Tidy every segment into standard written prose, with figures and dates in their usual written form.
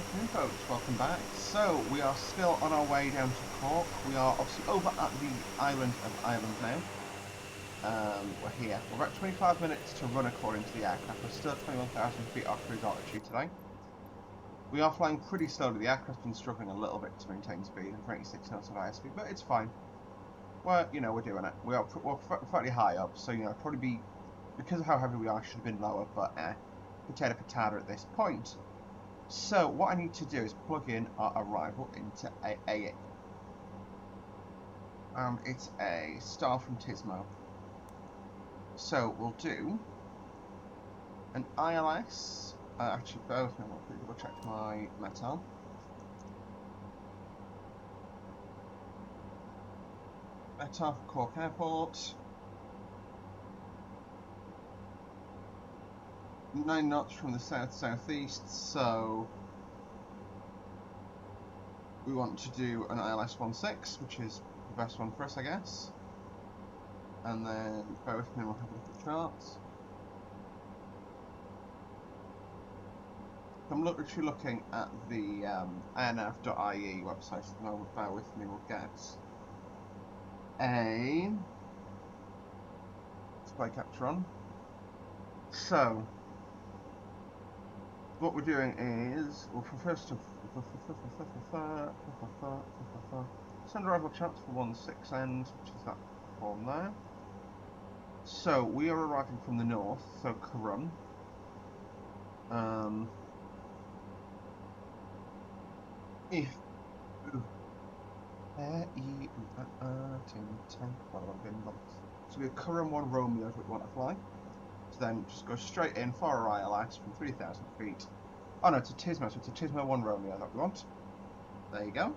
afternoon folks, welcome back. So, we are still on our way down to Cork. We are obviously over at the island of Ireland now. We're here. We're about 25 minutes to run according to the aircraft. We're still 21,000 feet off cruise altitude today. We are flying pretty slowly. The aircraft's been struggling a little bit to maintain speed and 26 knots of ISP, but it's fine. Well, you know, we're doing it. We're fairly high up, so, you know, probably be, because of how heavy we are, should have been lower, but potato at this point. So what I need to do is plug in our arrival into AICK. It's a star from Tismo. So we'll do an ILS. Actually, bear with me, I'll quickly double check my metal. Metal for Cork Airport. 9 knots from the south-southeast, so we want to do an ILS 16, which is the best one for us, I guess. And then, bear with me, we'll have a look at the charts. I'm literally looking at the airnav.ie website at the moment. Bear with me, we'll get a display capture on. So, what we're doing is, well, for first of send arrival charts for 16 end, which is that form there. So we are arriving from the north, so Cork. If so we have Cork 1 Romeo is what we want to fly. So then just go straight in for our ILS from 3,000 feet. Oh no, it's a Tismo, so it's a Tismo 1 Romeo that we want. There you go.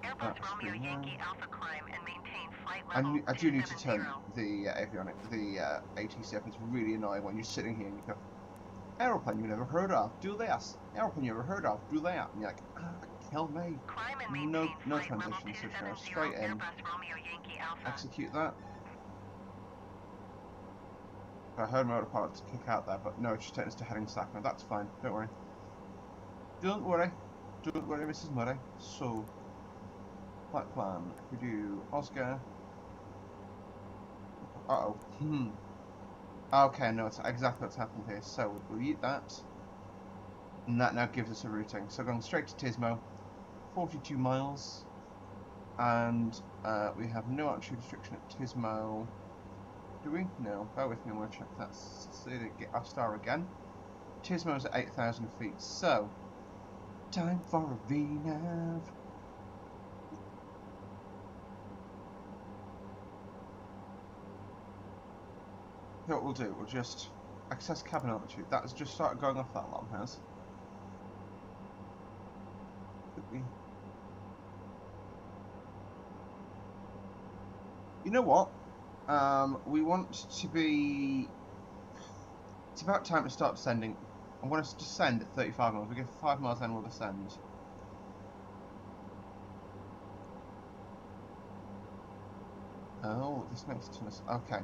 Airbus Romeo Yankee Alpha climb and maintain flight level I do need to turn the ATC up. It's really annoying when you're sitting here and you go, aeroplane you never heard of, do this. Aeroplane you never heard of, do that. And you're like, kill me. No transition, so now straight in. Execute that. I heard my autopilot kick out there, but no, it's just taking us to heading slack now. That's fine, don't worry. Don't worry, Mrs. Murray. So, flight plan. If we do Oscar. Okay, no, it's exactly what's happened here. So we'll eat that, and that now gives us a routing. So going straight to Tismo, 42 miles, and we have no altitude restriction at Tismo. Do we? No. Bear with me, I'm going to check that. So get our star again. Tismo's at 8,000 feet, so time for a VNAV. So what we'll do, we'll just access cabin altitude. That has just started going off, that alarm has. Could be. You know what? We want to be... It's about time to start descending. I want us to descend at 35 miles. We give 5 miles, then we'll descend. Oh, this makes us... Okay.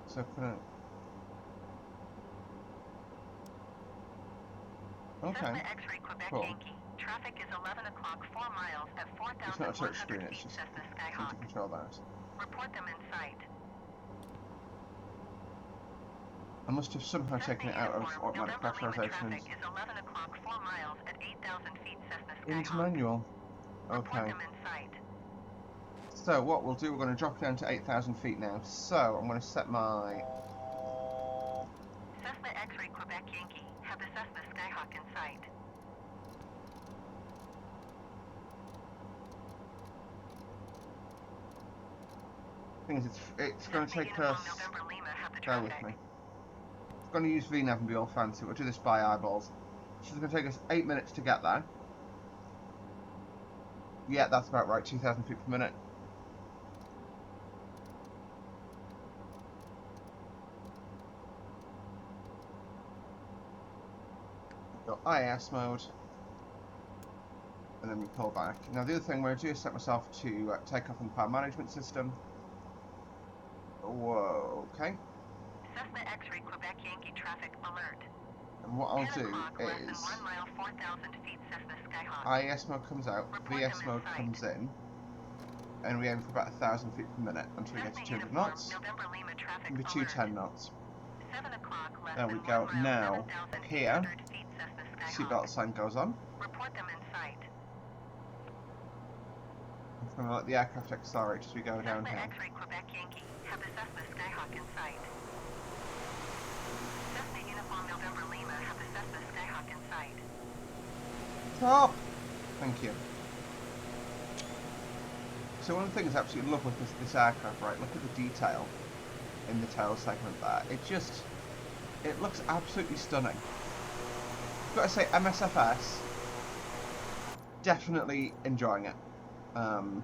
So put it... Okay. Cool. Traffic is 11 o'clock, 4 miles at 4,100 it's not a touch screen, it's feet just Cessna need Skyhawk. to control that. Report them in sight. I must have somehow taken it out of automatic pressurization traffic is 11 o'clock, 4 miles at 8,000 feet Cessna Skyhawk. into manual. Okay. Report them in sight. So what we'll do, we're going to drop down to 8,000 feet now. So I'm going to set my... Cessna X-Ray Quebec Yankee, have the Cessna Skyhawk in sight. Thing is, it's going to take us... Bear with me. It's going to use VNAV and be all fancy. We'll do this by eyeballs. So it's going to take us 8 minutes to get there. Yeah, that's about right. 2,000 feet per minute. Go IAS mode, and then we pull back. Now the other thing I'm going to do is set myself to take off on the power management system. Whoa, okay. Cessna X-Ray Yankee traffic alert. And what I'll 10 do o'clock, less than is 1 mile, 4,000 feet, Cessna Skyhawk. IAS mode comes out, Report VS them in mode sight. comes in, and we aim for about 1,000 feet per minute until we get to Cessna 200 uniform, knots. November Lima traffic Can be alert. 210 knots. 7 o'clock, less There than we 1 go. mile, Now, 7,800 here, feet, Cessna seatbelt Skyhawk. sign goes on. Report them in sight. I'm going to let the aircraft accelerate as we go down Cessna here. X-ray Quebec Yankee, have the Cessna Skyhawk in sight. Cessna uniform, November Lima, have the Cessna Skyhawk in sight. Top! Thank you. So one of the things I absolutely love with this aircraft, right, look at the detail in the tail segment there. It looks absolutely stunning. I've got to say, MSFS, definitely enjoying it. And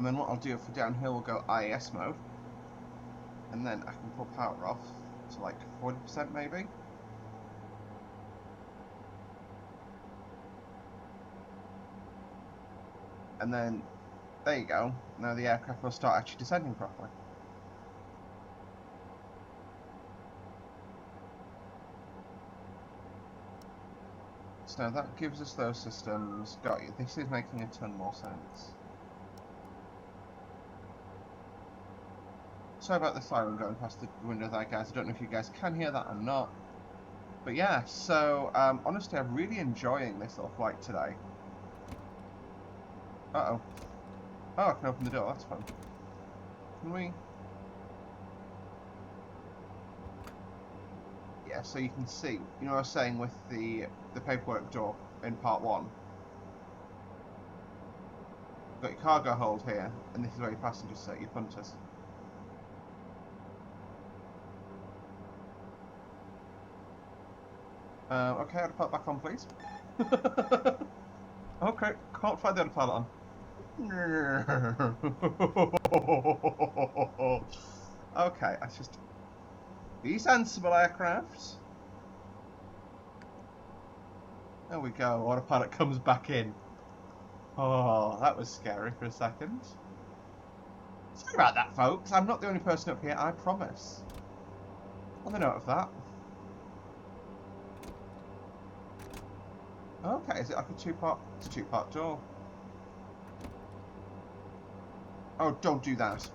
then what I'll do for downhill, we'll go IAS mode. And then I can pull power off to like 40% maybe. And then, there you go. Now the aircraft will start actually descending properly. So that gives us those systems. Got you. This is making a ton more sense. Sorry about the siren going past the window there, guys. I don't know if you guys can hear that or not. But yeah, so honestly, I'm really enjoying this little flight today. Uh-oh. Oh, I can open the door. That's fun. Can we? Yeah, so you can see. You know what I was saying with the paperwork door in part 1? You've got your cargo hold here, and this is where your passengers sit, your punters. Okay, autopilot back on, please. Okay, can't find the autopilot on. Okay, that's just... Be sensible, aircraft. There we go, autopilot comes back in. Oh, that was scary for a second. Sorry about that, folks. I'm not the only person up here, I promise. On the note of that. Okay, is it like a two-part? It's a two-part door. Oh, don't do that.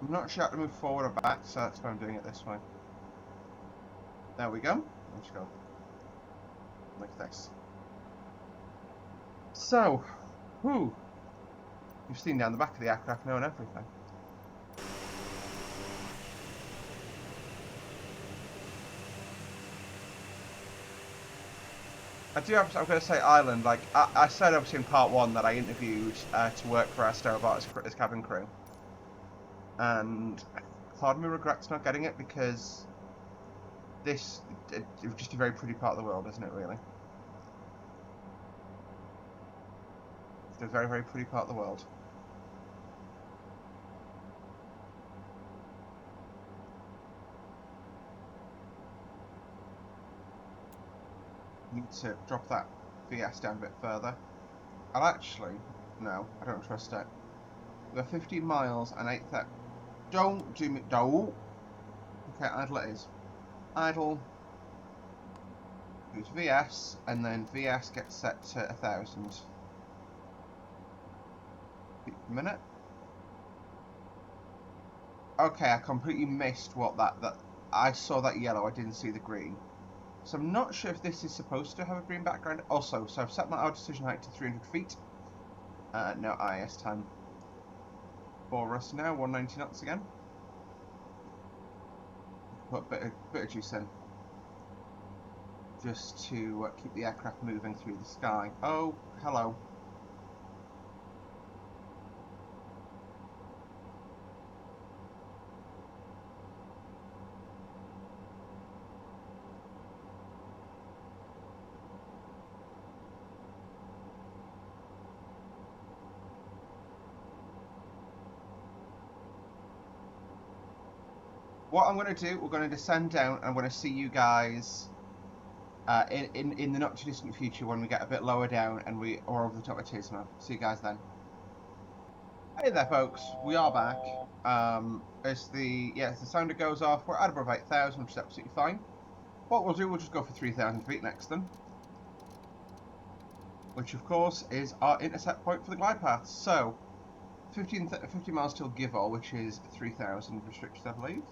I'm not sure how to move forward or back, so that's why I'm doing it this way. There we go. Let's go. Like this. So, whew. You've seen down the back of the aircraft now and everything. I do have, I'm going to say Ireland, like, I said obviously in part 1 that I interviewed to work for our Starboard as cabin crew. And part of me regrets not getting it because this is just a very pretty part of the world, isn't it, really? It's a very, very pretty part of the world. Need to drop that VS down a bit further. I'll actually... No, I don't trust it. We're 15 miles and 8,000... Don't do me... Don't! Okay, idle it is. Idle. Go to VS, and then VS gets set to 1,000 feet per minute. Okay, I completely missed what that... I saw that yellow, I didn't see the green. So I'm not sure if this is supposed to have a green background. Also, so I've set my auto decision height to 300 feet. No IS time for us now, 190 knots again. Put a bit of juice in. Just to keep the aircraft moving through the sky. Oh, hello. What I'm going to do, we're going to descend down, and I'm going to see you guys in the not too distant future when we get a bit lower down and we are over the top of Tismo. See you guys then. Hey there, folks. We are back. As the sounder goes off, we're at above 8,000, which is absolutely fine. What we'll do, we'll just go for 3,000 feet next then, which of course is our intercept point for the glide path. So 50 miles till Givor, which is 3,000 restricted, I believe.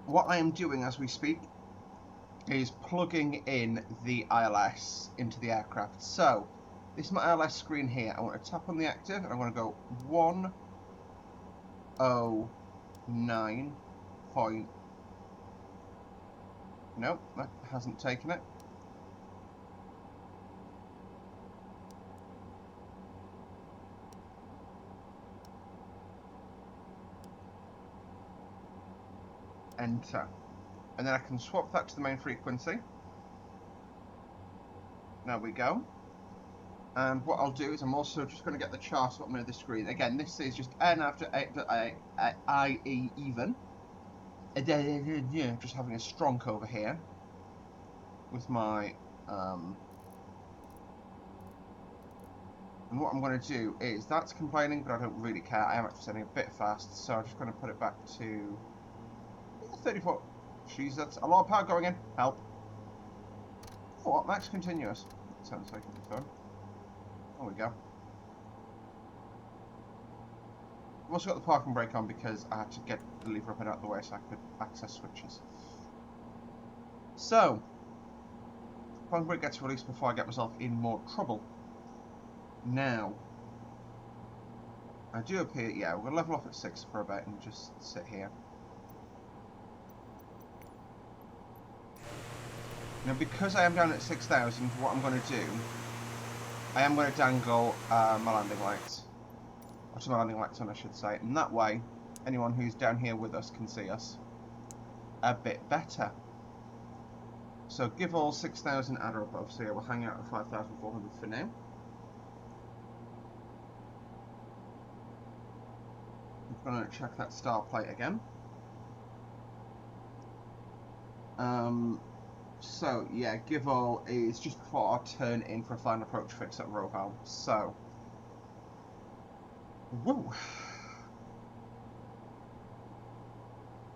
What I am doing as we speak is plugging in the ILS into the aircraft. So this is my ILS screen here. I want to tap on the active and I'm going to go 109 point. Nope, that hasn't taken it. Enter. And then I can swap that to the main frequency. There we go. And what I'll do is I'm also just going to get the chart up on the screen. Again, this is just N after IE even. Just having a stronk over here with my and what I'm going to do is, that's complaining, but I don't really care. I am actually setting a bit fast, so I'm just going to put it back to 34. Jeez, that's a lot of power going in. Help. Oh, what? Max continuous. That sounds like it'll be fun. There we go. I've also got the parking brake on because I had to get the lever up and out of the way so I could access switches. So, parking brake gets released before I get myself in more trouble. Now, I do appear, yeah, we're going to level off at 6 for a bit and just sit here. Now, because I am down at 6,000, what I'm going to do, I am going to dangle my landing lights. Or my landing lights on, I should say. And that way, anyone who's down here with us can see us a bit better. So give all 6,000 and or above. So yeah, we'll hang out at 5,400 for now. I'm going to check that star plate again. So yeah, give all is just before our turn in for a final approach fix at Roval. So, woo.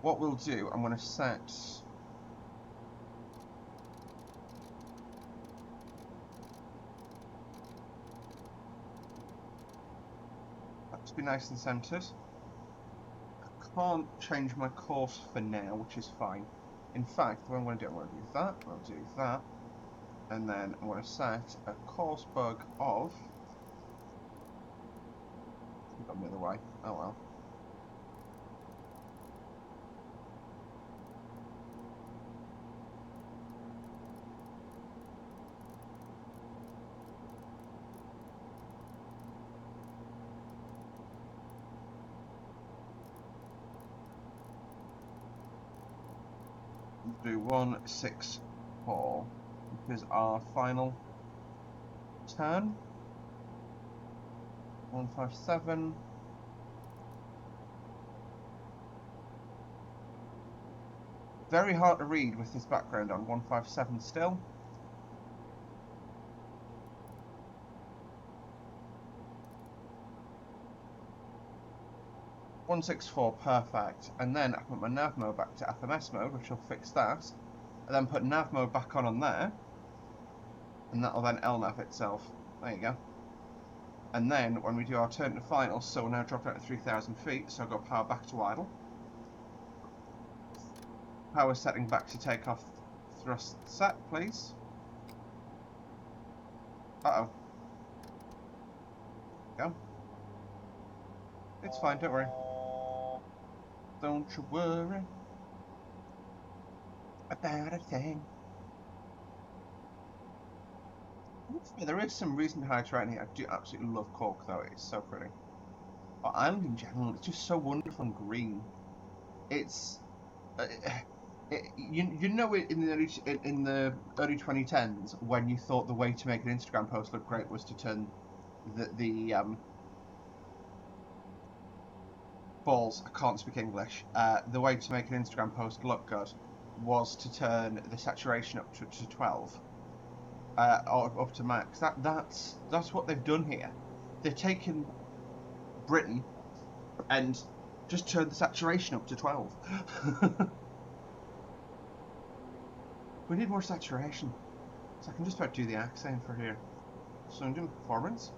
What we'll do, I'm going to set that to be nice and centered. I can't change my course for now, which is fine. In fact, what I'm going to do, I'm going to do that, I'll do that, and then I'm going to set a course bug of, I've gone the other way, oh well. Do 164 because our final turn 157. Very hard to read with this background on 157 still. .164, perfect. And then I put my nav mode back to FMS mode, which will fix that. And then put nav mode back on there. And that'll then LNAV itself. There you go. And then when we do our turn to final, so we're now dropped out to 3,000 feet, so I've got power back to idle. Power setting back to takeoff thrust set, please. Uh-oh. Go. It's fine, don't worry. Don't you worry about a thing. There is some reason high terrain here. I do absolutely love Cork, though. It's so pretty. But Ireland in general, it's just so wonderful and green. It's you know it in the early 2010s when you thought the way to make an Instagram post look great was to turn the balls, I can't speak English. The way to make an Instagram post look good was to turn the saturation up to 12, or up to max. That's what they've done here. They've taken Britain and just turned the saturation up to 12. We need more saturation. So I can just about do the accent for here. So I'm doing performance.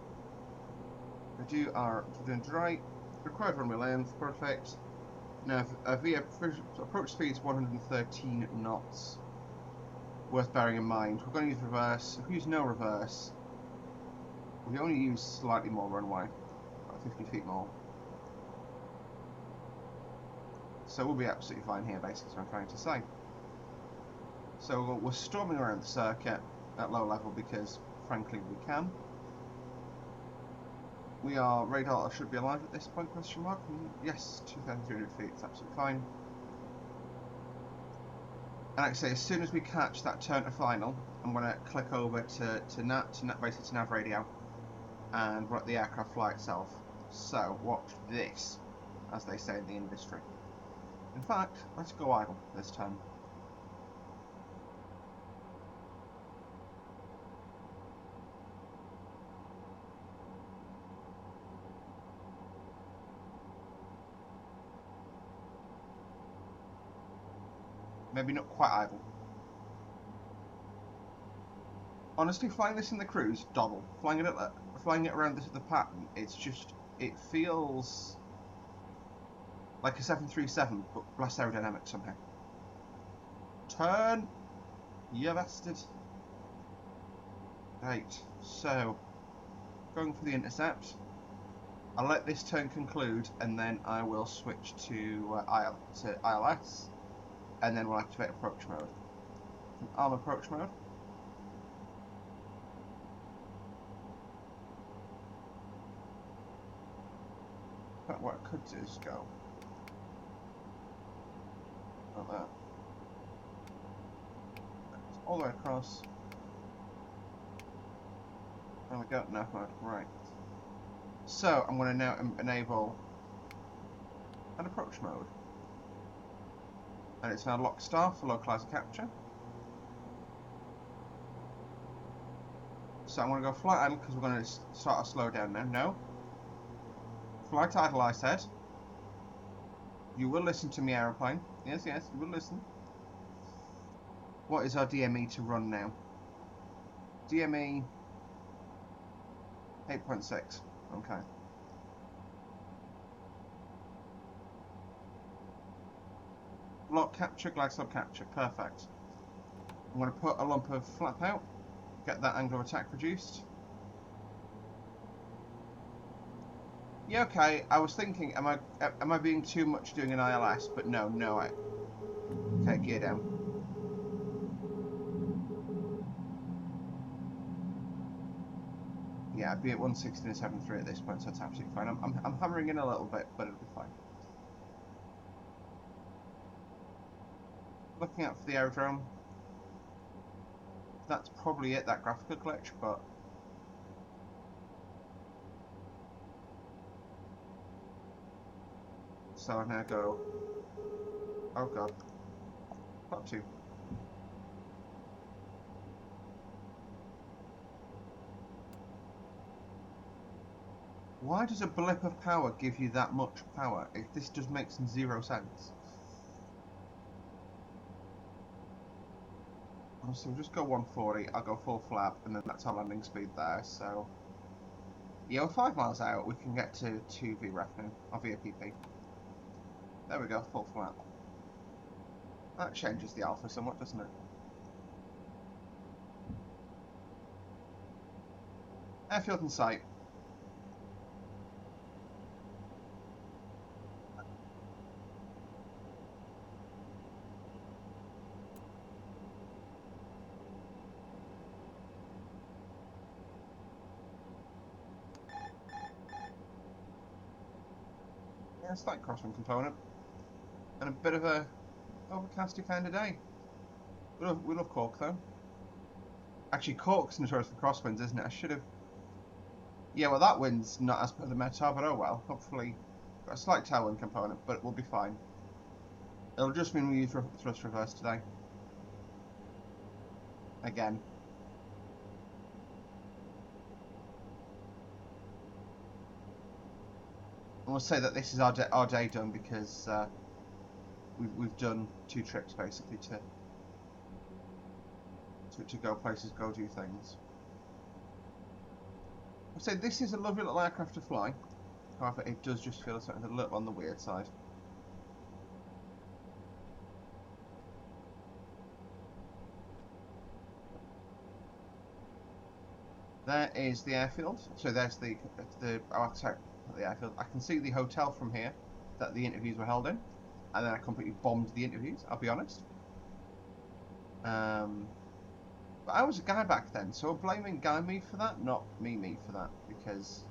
I do our doing dry, required runway length, perfect. Now via approach speed is 113 knots. Worth bearing in mind. We're going to use reverse. If we use no reverse, we only use slightly more runway, about 50 feet more. So we'll be absolutely fine here, basically, is what I'm trying to say. So we're storming around the circuit at low level because, frankly, we can. We are, radar should be alive at this point, question mark. Yes, 2,300 feet, it's absolutely fine. And like I say, as soon as we catch that turn to final, I'm going to click over to basically to nav radio and let the aircraft fly itself. So watch this, as they say in the industry. In fact, let's go idle this time. Maybe not quite idle. Honestly, flying this in the cruise, double. Flying it around the pattern, it feels like a 737, but less aerodynamic somehow. Turn, you bastard. Right, so going for the intercept. I'll let this turn conclude, and then I will switch to ILS. And then we'll activate approach mode. Arm approach mode. But what I could do is go like that. All the way across. There we go, nav mode, right. So I'm going to now enable an approach mode. And it's now lock star for localizer capture. So I'm going to go flight idle because we're going to start our slow down now. No. Flight idle, I said. You will listen to me, aeroplane. Yes, yes, you will listen. What is our DME to run now? DME 8.6. Okay. Lock capture, glide slope capture, perfect. I'm going to put a lump of flap out, get that angle of attack reduced. Yeah, okay. I was thinking, am I being too much doing an ILS? But no. Okay, gear down. Yeah, I'd be at 160 and 73 at this point, so that's absolutely fine. I'm hammering in a little bit, but it'll be fine. Looking out for the aerodrome. That's probably it, that graphical glitch, but so I now go. Oh god. Got to. Why does a blip of power give you that much power? This just makes zero sense. So we'll just go 140, I'll go full flap, and then that's our landing speed there, so... Yeah, we're 5 miles out, we can get to 2 VREF now, or VAPP. There we go, full flap. That changes the alpha somewhat, doesn't it? Airfield in sight. Yeah, slight crosswind component. And a bit of a overcasty kind of day. We love Cork though. Actually, Cork's notorious for crosswinds, isn't it? I should have... Yeah, well that wind's not as per the METAR, but oh well. Hopefully Got a slight tailwind component, but we'll be fine. It'll just mean we use thrust reverse today. Again. And we'll say that this is our day done because we've done 2 trips basically to go places, go do things. I'll say this is a lovely little aircraft to fly. However, it does just feel a little on the weird side. There is the airfield. So there's the airfield. I can see the hotel from here that the interviews were held in, and then I completely bombed the interviews. I'll be honest. But I was a guy back then, so we're blaming Guy me for that, not me for that, because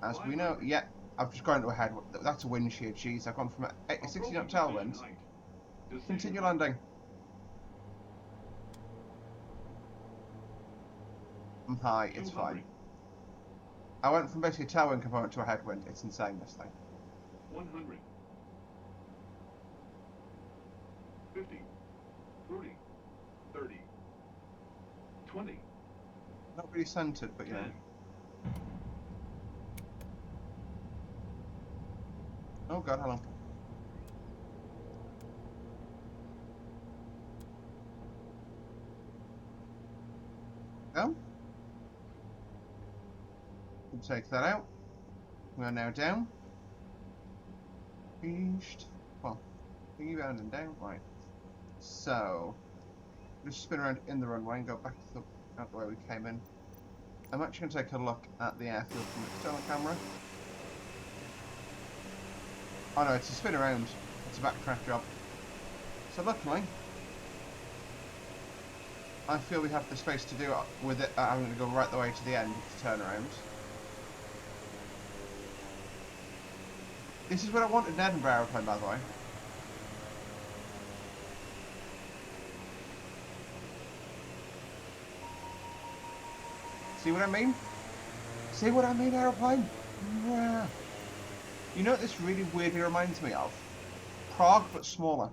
as we know, yeah, I've just gone into a head. That's a wind shear. Jeez, I've gone from a 60 knot tailwind. Continue landing. I'm high, it's fine. I went from basically a tailwind component to a headwind. It's insane, this thing. 100. 50. 40. 30. 20. Not really centered, but you know. Oh god, hello. Go. We'll take that out. We are now down. Finished. Well, thingy bound and down. Right. So, just spin around in the runway and go back to out the way we came in. I'm actually going to take a look at the airfield from the external camera. Oh no, it's a spin around. It's a backtrack job. So luckily, I feel we have the space to do it with it. I'm going to go right the way to the end to turn around. This is what I wanted in Edinburgh aeroplane, by the way. See what I mean? See what I mean, aeroplane? Yeah. You know what this really weirdly reminds me of? Prague, but smaller.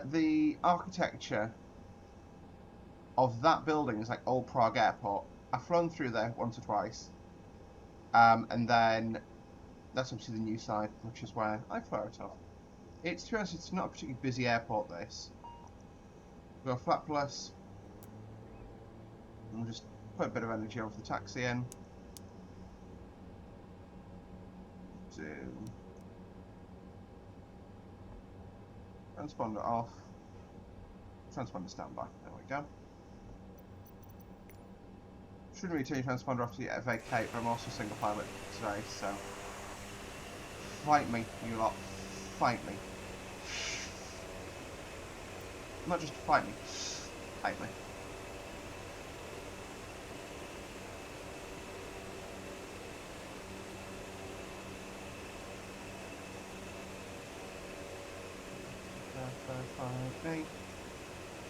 The architecture of that building is like Old Prague Airport. I've flown through there once or twice. And then that's obviously the new side, which is where I fly out of. To be honest, it's not a particularly busy airport, this. We've got flapless. And we'll just put a bit of energy over the taxi in. Zoom. Transponder off. Transponder standby. There we go. Shouldn't really turn your transponder off to get vacate, but I'm also single pilot today, so fight me, you lot. Fight me. Not just fight me. Fight me.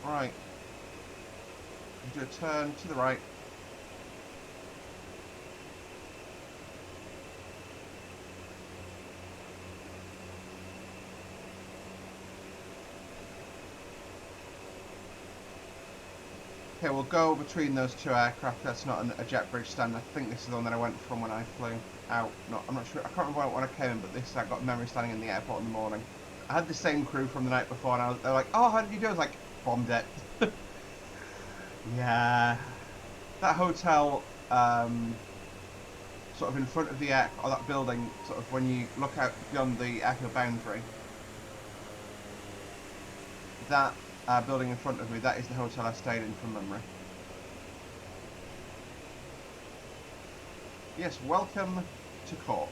Right. Do a turn to the right. Okay, we'll go between those two aircraft. That's not a jet bridge stand. I think this is the one that I went from when I flew out. I'm not sure. I can't remember when I came in, but this I got memory standing in the airport in the morning. I had the same crew from the night before, and they were like, "Oh, how did you do?" I was like, "Bombed it." Yeah, that hotel, sort of in front of the or that building, sort of when you look out beyond the airfield boundary. That building in front of me, that is the hotel I stayed in from memory. Yes, welcome to Cork.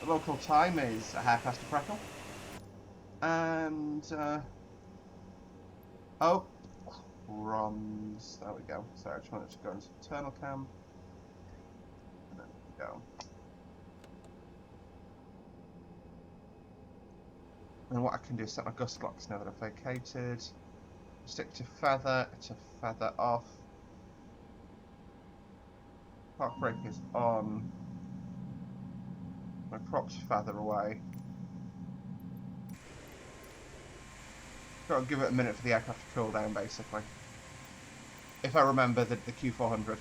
The local time is 3:30. And, oh, crumbs. There we go. Sorry, I just wanted to go into internal cam. And then go. And what I can do is set my gust locks now that I've vacated. Stick to feather off. Park brake is on. My props farther away. Got to give it a minute for the aircraft to cool down, basically. If I remember the Q400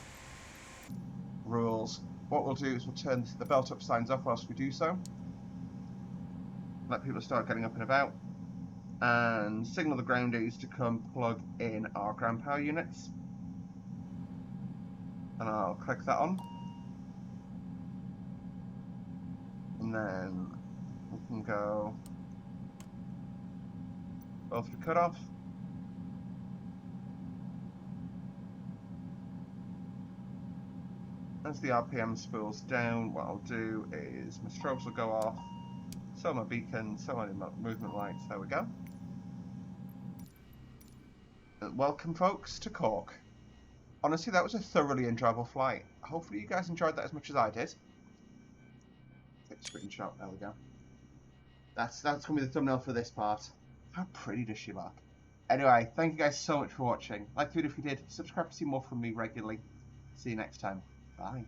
rules. What we'll do is we'll turn the belt up signs off whilst we do so. Let people start getting up and about. And signal the groundies to come plug in our ground power units. And I'll click that on. And then we can go both to cut off. As the RPM spools down, what I'll do is my strobes will go off, so my beacon, so my movement lights, there we go. Welcome folks to Cork. Honestly, that was a thoroughly enjoyable flight. Hopefully you guys enjoyed that as much as I did. Take a screenshot, there we go. That's going to be the thumbnail for this part. How pretty does she look? Anyway, thank you guys so much for watching. Like the video if you did, subscribe to see more from me regularly. See you next time. Bye.